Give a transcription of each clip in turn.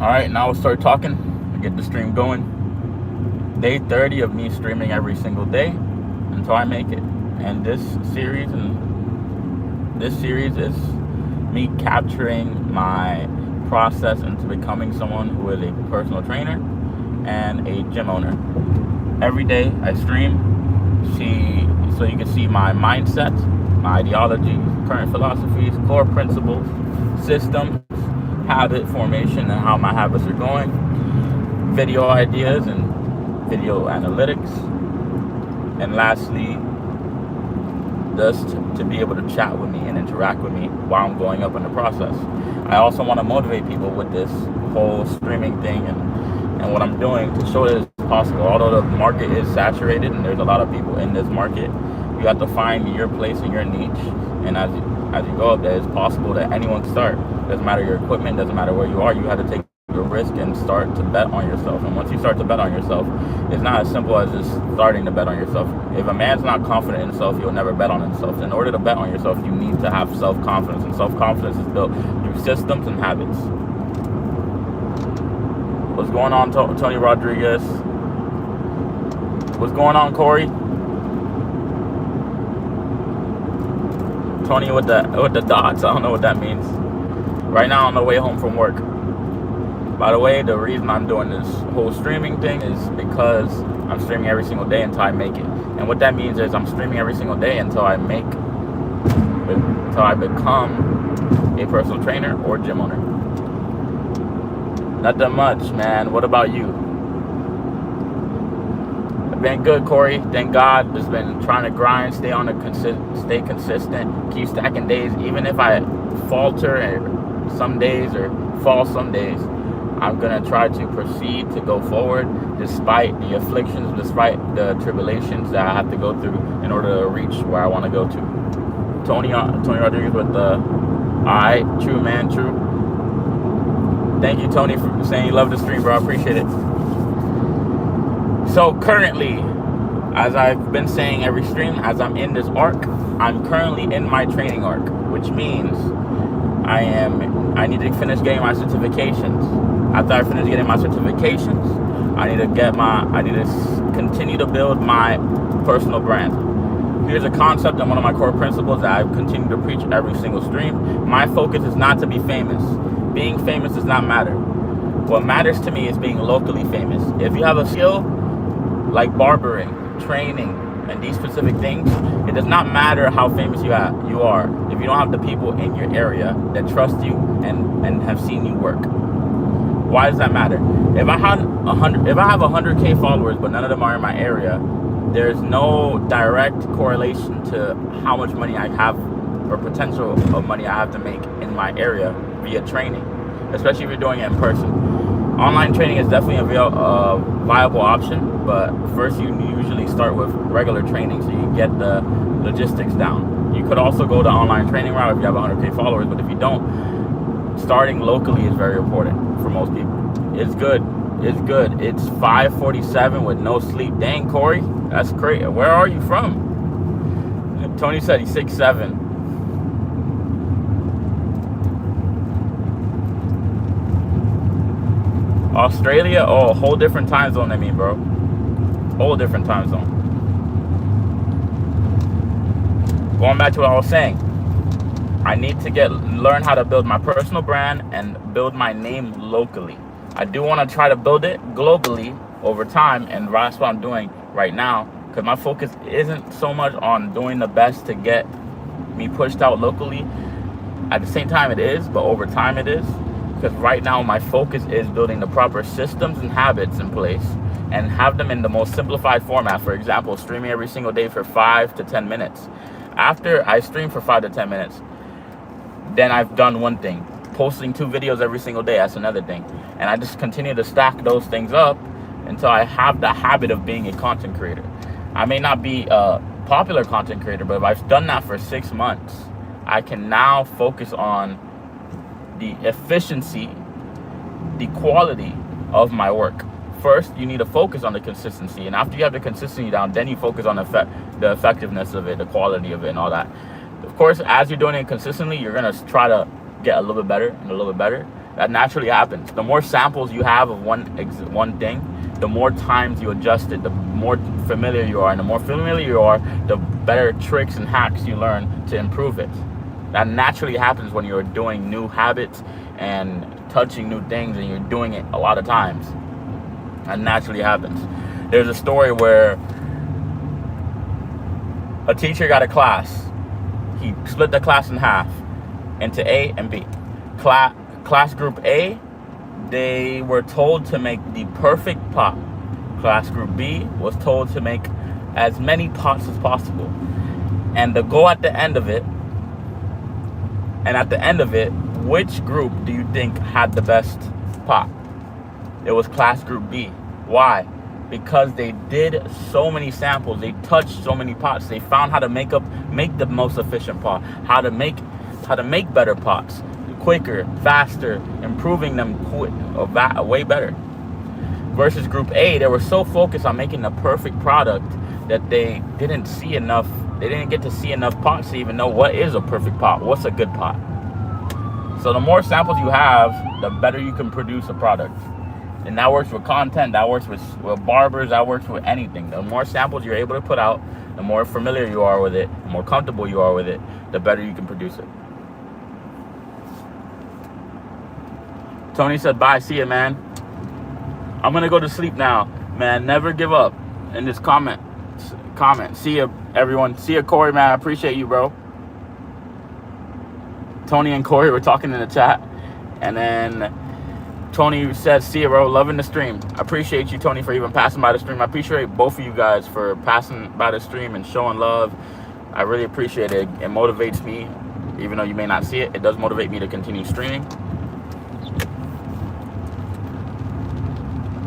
All right, now we'll start talking and get the stream going. Day 30 of me streaming every single day until I make it. And this series is me capturing my process into becoming someone who is a personal trainer and a gym owner. Every day I stream, so you can see my mindset, my ideology, current philosophies, core principles, systems, habit formation, and how my habits are going, video ideas and video analytics, and lastly, just to be able to chat with me and interact with me while I'm going up in the process. I also want to motivate people with this whole streaming thing and what I'm doing to show that it's possible. Although the market is saturated and there's a lot of people in this market, you have to find your place and your niche. And as you go up there, it's possible that anyone can start. Doesn't matter your equipment, doesn't matter where you are. You have to take a risk and start to bet on yourself. And once you start to bet on yourself, it's not as simple as just starting to bet on yourself. If a man's not confident in himself, he'll never bet on himself. In order to bet on yourself, you need to have self-confidence, and self-confidence is built through systems and habits. What's going on, Tony Rodriguez? What's going on, Corey? Tony with the dots. I don't know what that means. Right now on the way home from work. By the way, the reason I'm doing this whole streaming thing is because I'm streaming every single day until I make it. And what that means is I'm streaming every single day until I become a personal trainer or gym owner. Not that much, man. What about you? I've been good, Corey. Thank God. Just been trying to grind, stay consistent, keep stacking days. Even if I falter some days or fall some days, I'm going to try to proceed to go forward despite the afflictions, despite the tribulations that I have to go through in order to reach where I want to go to. Tony Rodriguez with the, all right, true, man, true. Thank you, Tony, for saying you love the stream, bro. I appreciate it. So currently, as I've been saying every stream, as I'm in this arc, I'm currently in my training arc, which means I need to finish getting my certifications. After I finish getting my certifications, I need to continue to build my personal brand. Here's a concept and one of my core principles that I continue to preach every single stream. My focus is not to be famous. Being famous does not matter. What matters to me is being locally famous. If you have a skill like barbering, training, and these specific things, it does not matter how famous you are if you don't have the people in your area that trust you and have seen you work. Why does that matter? If I have 100K followers but none of them are in my area, there's no direct correlation to how much money I have or potential of money I have to make in my area via training, especially if you're doing it in person. Online training is definitely a viable option, but first you usually start with regular training so you get the logistics down. You could also go the online training route if you have 100K followers, but if you don't, starting locally is very important for most people. It's good. It's 5:47 with no sleep. Dang, Corey, that's crazy. Where are you from? Tony said he's 6'7". Australia? Oh, a whole different time zone than me, bro. Whole different time zone. Going back to what I was saying, I need to learn how to build my personal brand and build my name locally. I do want to try to build it globally over time, and that's what I'm doing right now, because my focus isn't so much on doing the best to get me pushed out locally. At the same time it is, but over time it is. Because right now my focus is building the proper systems and habits in place and have them in the most simplified format. For example, streaming every single day for 5 to 10 minutes. After I stream for 5 to 10 minutes, then I've done one thing. Posting 2 videos every single day, that's another thing. And I just continue to stack those things up until I have the habit of being a content creator. I may not be a popular content creator, but if I've done that for 6 months, I can now focus on the efficiency, the quality of my work. First, you need to focus on the consistency, and after you have the consistency down, then you focus on the effectiveness of it, the quality of it, and all that. Of course, as you're doing it consistently, you're gonna try to get a little bit better and a little bit better, That naturally happens. The more samples you have of one thing, the more times you adjust it, the more familiar you are. And the more familiar you are, the better tricks and hacks you learn to improve it. That naturally happens when you're doing new habits and touching new things, and you're doing it a lot of times. That naturally happens. There's a story where a teacher got a class. He split the class in half into A and B. Class group A, they were told to make the perfect pot. Class group B was told to make as many pots as possible. And the goal at the end of it, which group do you think had the best pot? It was class group B. Why? Because they did so many samples, they touched so many pots, they found how to make the most efficient pot, how to make better pots, quicker, faster, improving them way better. Versus group A, they were so focused on making the perfect product that they didn't get to see enough pots to even know what is a perfect pot, what's a good pot. So the more samples you have, the better you can produce a product. And that works with content, that works with barbers, that works with anything. The more samples you're able to put out, the more familiar you are with it, the more comfortable you are with it, the better you can produce it. Tony said, bye, see ya, man. I'm gonna go to sleep now. Man, never give up. In this comment. See ya, everyone. See ya, Corey, man. I appreciate you, bro. Tony and Corey were talking in the chat. And then Tony said, see ya, bro. Loving the stream. I appreciate you, Tony, for even passing by the stream. I appreciate both of you guys for passing by the stream and showing love. I really appreciate it. It motivates me. Even though you may not see it, it does motivate me to continue streaming.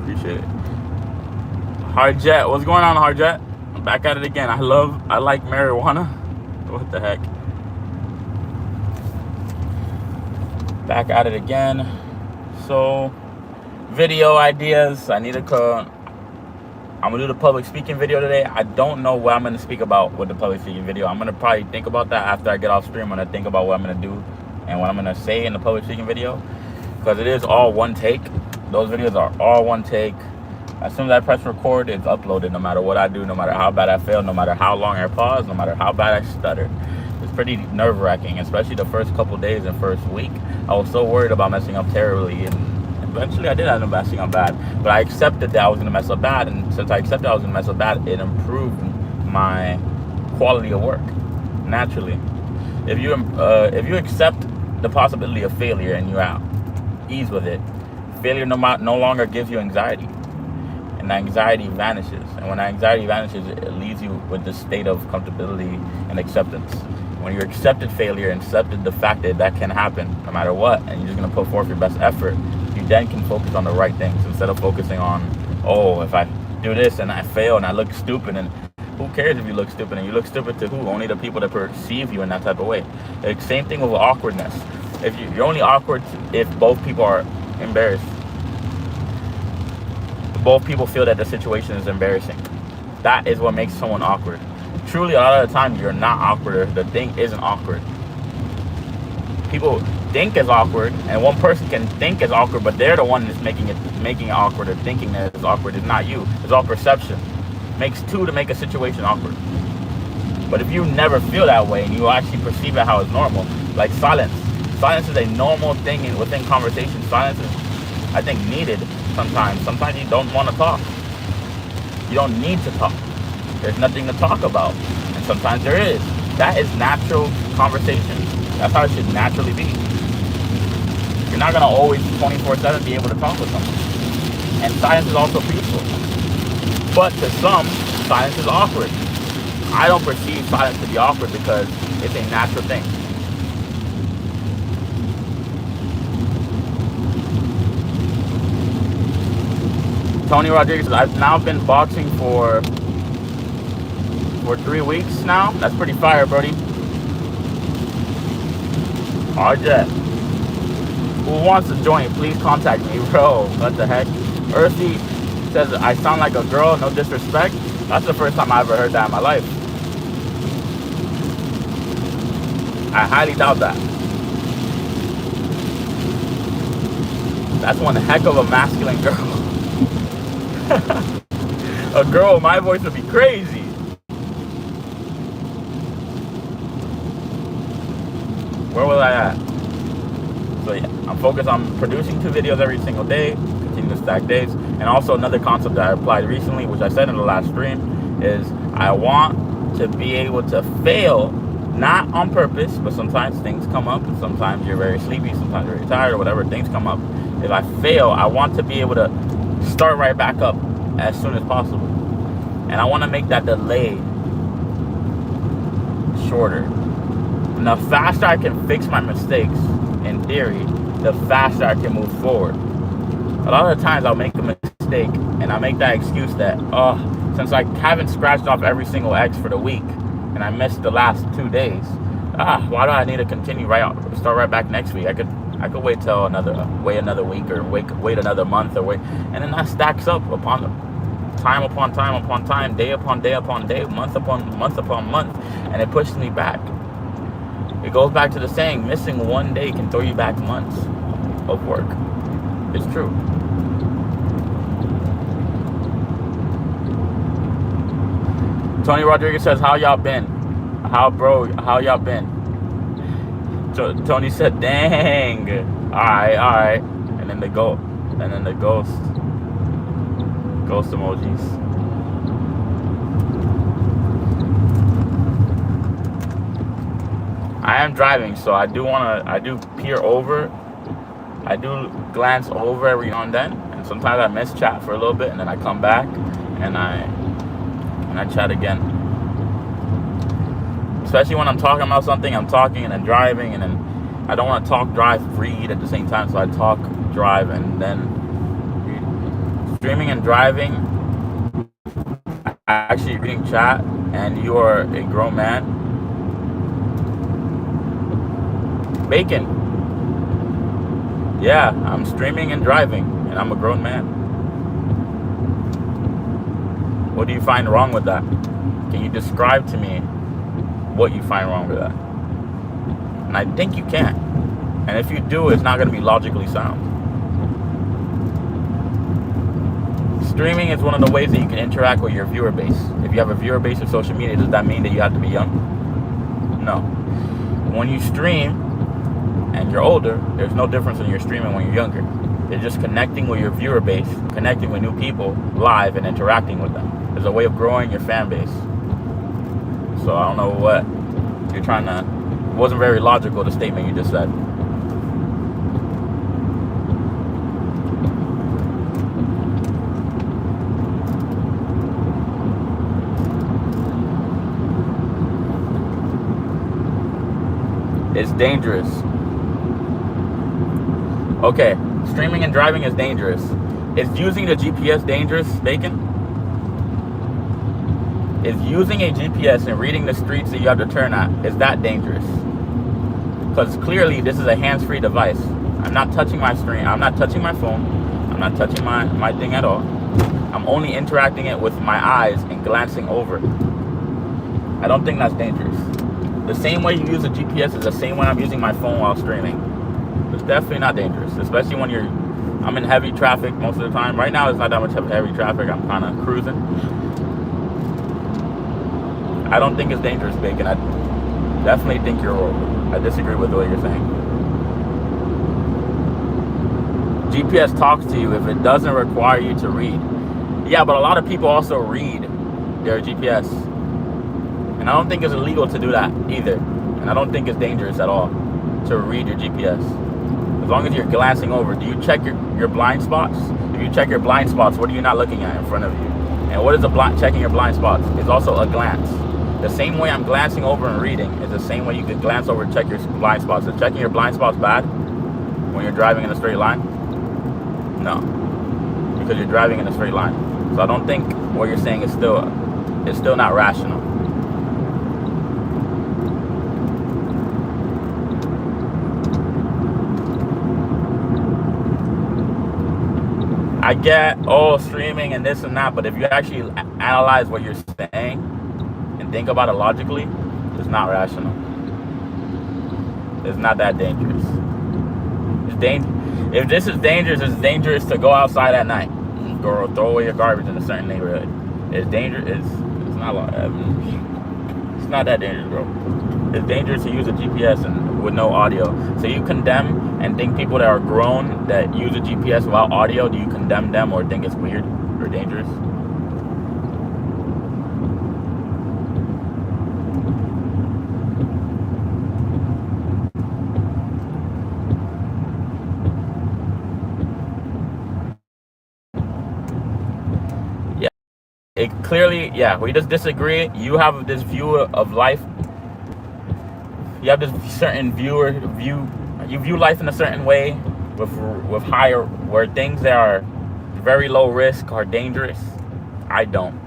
Appreciate it. Hardjet, what's going on, Hardjet? I'm back at it again. I like marijuana. What the heck? Back at it again. So, video ideas. I'm gonna do the public speaking video today. I don't know what I'm gonna speak about with the public speaking video. I'm gonna probably think about that after I get off stream. I'm gonna think about what I'm gonna do and what I'm gonna say in the public speaking video, because it is all one take. Those videos are all one take. As soon as I press record, it's uploaded, no matter what I do, no matter how bad I fail, no matter how long I pause, no matter how bad I stutter. It's pretty nerve-wracking, especially the first couple days and first week. I was so worried about messing up terribly, and eventually I did end up messing up bad. But I accepted that I was going to mess up bad, and since I accepted I was going to mess up bad, it improved my quality of work, naturally. If you accept the possibility of failure and you're at ease with it, failure no longer gives you anxiety, and that anxiety vanishes. And when that anxiety vanishes, it leaves you with this state of comfortability and acceptance. When you accepted failure and accepted the fact that that can happen no matter what, and you're just going to put forth your best effort, you then can focus on the right things instead of focusing on, oh, if I do this and I fail and I look stupid, and who cares if you look stupid? And you look stupid to who? Only the people that perceive you in that type of way. The same thing with awkwardness. If you're only awkward if both people are embarrassed. Both people feel that the situation is embarrassing. That is what makes someone awkward. Truly, a lot of the time, you're not awkward, or the thing isn't awkward. People think it's awkward, and one person can think it's awkward, but they're the one that's making it awkward, or thinking that it's awkward. It's not you. It's all perception. It makes two to make a situation awkward. But if you never feel that way, and you actually perceive it how it's normal, like silence. Silence is a normal thing within conversation. Silence is, I think, needed sometimes. Sometimes you don't want to talk. You don't need to talk. There's nothing to talk about. And sometimes there is. That is natural conversation. That's how it should naturally be. You're not going to always 24/7 be able to talk with someone. And silence is also peaceful. But to some, silence is awkward. I don't perceive silence to be awkward because it's a natural thing. Tony Rodriguez says, I've now been boxing for 3 weeks now. That's pretty fire, Brody. RJ, who wants to join? Please contact me, bro. What the heck? Earthy says, I sound like a girl, no disrespect. That's the first time I ever heard that in my life. I highly doubt that. That's one heck of a masculine girl. A girl with my voice would be crazy. Where was I at? So yeah, I'm focused on producing 2 videos every single day, continue to stack days. And also another concept that I applied recently, which I said in the last stream, is I want to be able to fail, not on purpose, but sometimes things come up, and sometimes you're very sleepy, sometimes you're very tired, or whatever, things come up. If I fail, I want to be able to start right back up as soon as possible. And I want to make that delay shorter. And the faster I can fix my mistakes, in theory, the faster I can move forward. A lot of the times I'll make a mistake and I make that excuse that, since I haven't scratched off every single X for the week and I missed the last 2 days, why do I need to continue start right back next week? I could wait till wait another week, or wait another month, and then that stacks up upon time upon time upon time, day upon day upon day, month upon month, and it pushes me back. It goes back to the saying, missing one day can throw you back months of work. It's true. Tony Rodriguez says, how y'all been? How y'all been? Tony said, dang. Alright. And then the ghost emojis. I am driving, so I do peer over. I do glance over every now and then, and sometimes I miss chat for a little bit, and then I come back and I chat again. Especially when I'm talking about something, I'm talking and then driving, and then I don't want to talk, drive, read at the same time, so I talk, drive, and then read. Streaming and driving, actually reading chat, and you are a grown man. Bacon. Yeah, I'm streaming and driving, and I'm a grown man. What do you find wrong with that? Can you describe to me what you find wrong with that? And I think you can. And if you do, it's not going to be logically sound. Streaming is one of the ways that you can interact with your viewer base. If you have a viewer base of social media, does that mean that you have to be young? No. When you stream, and you're older, there's no difference when you're streaming when you're younger. You're just connecting with your viewer base, connecting with new people live and interacting with them. There's a way of growing your fan base. So I don't know what you're trying to... It wasn't very logical, the statement you just said. It's dangerous. Okay, streaming and driving is dangerous. Is using the GPS dangerous, Bacon? Is using a GPS and reading the streets that you have to turn at, is that dangerous? Because clearly this is a hands-free device. I'm not touching my screen. I'm not touching my phone. I'm not touching my thing at all. I'm only interacting it with my eyes and glancing over. I don't think that's dangerous. The same way you use a GPS is the same way I'm using my phone while streaming. It's definitely not dangerous, especially when I'm in heavy traffic most of the time. Right now, it's not that much of heavy traffic. I'm kind of cruising. I don't think it's dangerous, Bacon. I definitely think I disagree with what you're saying. GPS talks to you if it doesn't require you to read. Yeah, but a lot of people also read their GPS. And I don't think it's illegal to do that either. And I don't think it's dangerous at all to read your GPS. As long as you're glancing over. Do you check your blind spots? If you check your blind spots, what are you not looking at in front of you? And what is checking your blind spots? It's also a glance. The same way I'm glancing over and reading is the same way you could glance over and check your blind spots. Is checking your blind spots bad when you're driving in a straight line? No, because you're driving in a straight line. So I don't think what you're saying is still not rational. I get, streaming and this and that, but if you actually analyze what you're saying and think about it logically, it's not rational. It's not that dangerous. If this is dangerous, it's dangerous to go outside at night. Go throw away your garbage in a certain neighborhood. It's dangerous. It's not like, it's not that dangerous, bro. It's dangerous to use a GPS and with no audio. So you condemn and think people that are grown that use a GPS without audio, do you condemn them or think it's weird or dangerous? It clearly, yeah, we just disagree. You have this view of life. You have this certain view. You view life in a certain way, with higher, where things that are very low risk are dangerous. I don't.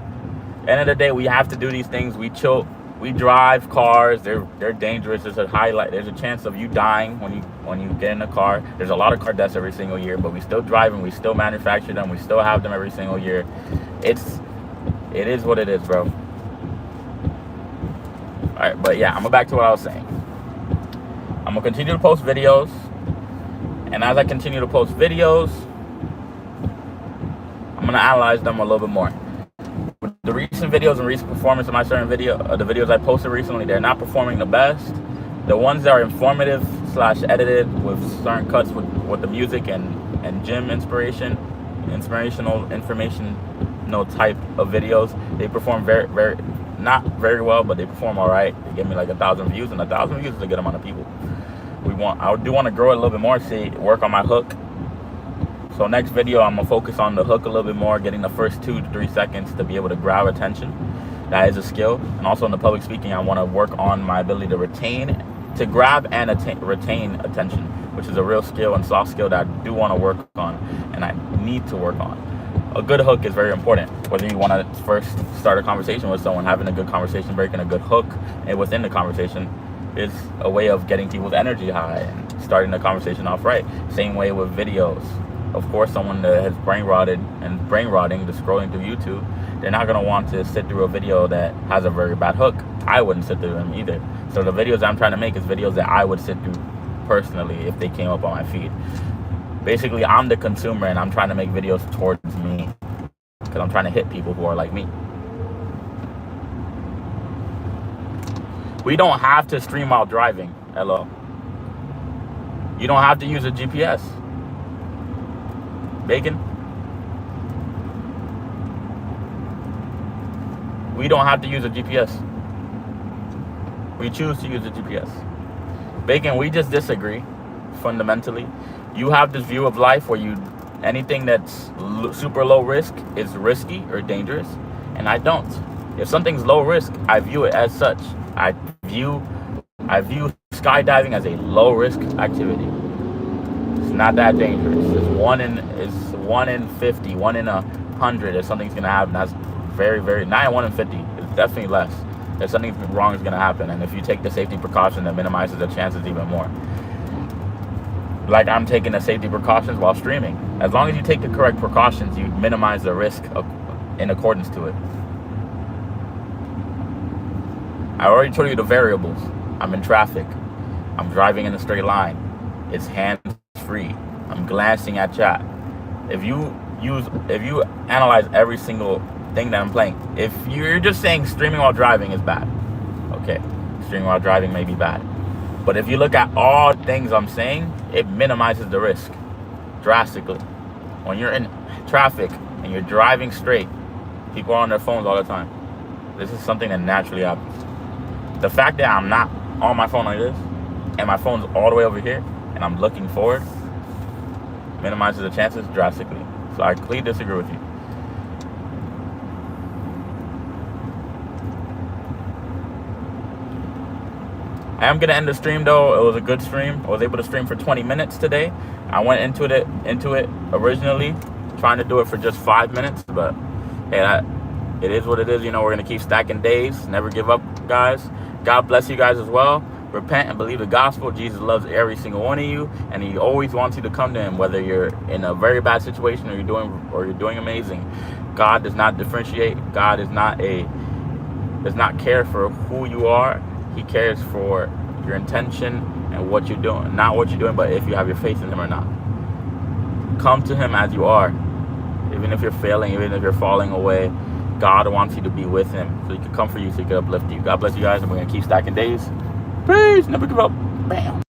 End of the day, we have to do these things. We chill. We drive cars. They're dangerous. There's a chance of you dying when you get in a car. There's a lot of car deaths every single year, but we still drive them. We still manufacture them. We still have them every single year. It is what it is, bro. Alright, but yeah, I'm going back to what I was saying. I'm going to continue to post videos. And as I continue to post videos, I'm going to analyze them a little bit more. With the recent videos and recent performance of my certain video, the videos I posted recently, they're not performing the best. The ones that are informative / edited with certain cuts with the music and gym inspirational information type of videos, they perform very not very well, but they perform all right. They give me like 1,000 views, and 1,000 views is a good amount of people. I do want to grow it a little bit more, work on my hook. So next video, I'm gonna focus on the hook a little bit more, getting the first 2 to 3 seconds to be able to grab attention. That is a skill. And also in the public speaking, I want to work on my ability to grab and retain attention, which is a real skill and soft skill that I do want to work on, and I need to work on. A good hook is very important. Whether you want to first start a conversation with someone, having a good conversation, breaking a good hook, and within the conversation is a way of getting people's energy high and starting the conversation off right. Same way with videos. Of course, someone that has brain rotting, just scrolling through YouTube, they're not going to want to sit through a video that has a very bad hook. I wouldn't sit through them either. So the videos I'm trying to make is videos that I would sit through personally if they came up on my feed. Basically, I'm the consumer, and I'm trying to make videos towards me because I'm trying to hit people who are like me. We don't have to stream while driving. Hello. You don't have to use a GPS. Bacon. We don't have to use a GPS. We choose to use a GPS. Bacon, we just disagree fundamentally. You have this view of life where anything that's super low risk is risky or dangerous, and I don't. If something's low risk, I view it as such. I view skydiving as a low risk activity. It's not that dangerous. It's 1 in 50, 1 in 100. If something's gonna happen, that's very, very, not 1 in 50. It's definitely less. If something wrong is gonna happen, and if you take the safety precaution, that minimizes the chances even more. Like I'm taking the safety precautions while streaming. As long as you take the correct precautions, you minimize the risk in accordance to it. I already told you the variables. I'm in traffic. I'm driving in a straight line. It's hands-free. I'm glancing at chat. If you analyze every single thing that I'm playing, if you're just saying streaming while driving is bad, okay, streaming while driving may be bad. But if you look at all things I'm saying, it minimizes the risk drastically. When you're in traffic and you're driving straight, people are on their phones all the time. This is something that naturally happens. The fact that I'm not on my phone like this, and my phone's all the way over here, and I'm looking forward, minimizes the chances drastically. So I completely disagree with you. I am gonna end the stream though. It was a good stream. I was able to stream for 20 minutes today. I went into it originally trying to do it for just 5 minutes, but hey, it is what it is. You know, we're gonna keep stacking days. Never give up, guys. God bless you guys as well. Repent and believe the gospel. Jesus loves every single one of you, and he always wants you to come to him, whether you're in a very bad situation or you're doing amazing. God does not differentiate. God does not care for who you are. He cares for your intention and what you're doing. Not what you're doing, but if you have your faith in him or not. Come to him as you are. Even if you're failing, even if you're falling away, God wants you to be with him. So he can come for you, so he can uplift you. God bless you guys, and we're going to keep stacking days. Peace. Never give up. Bam.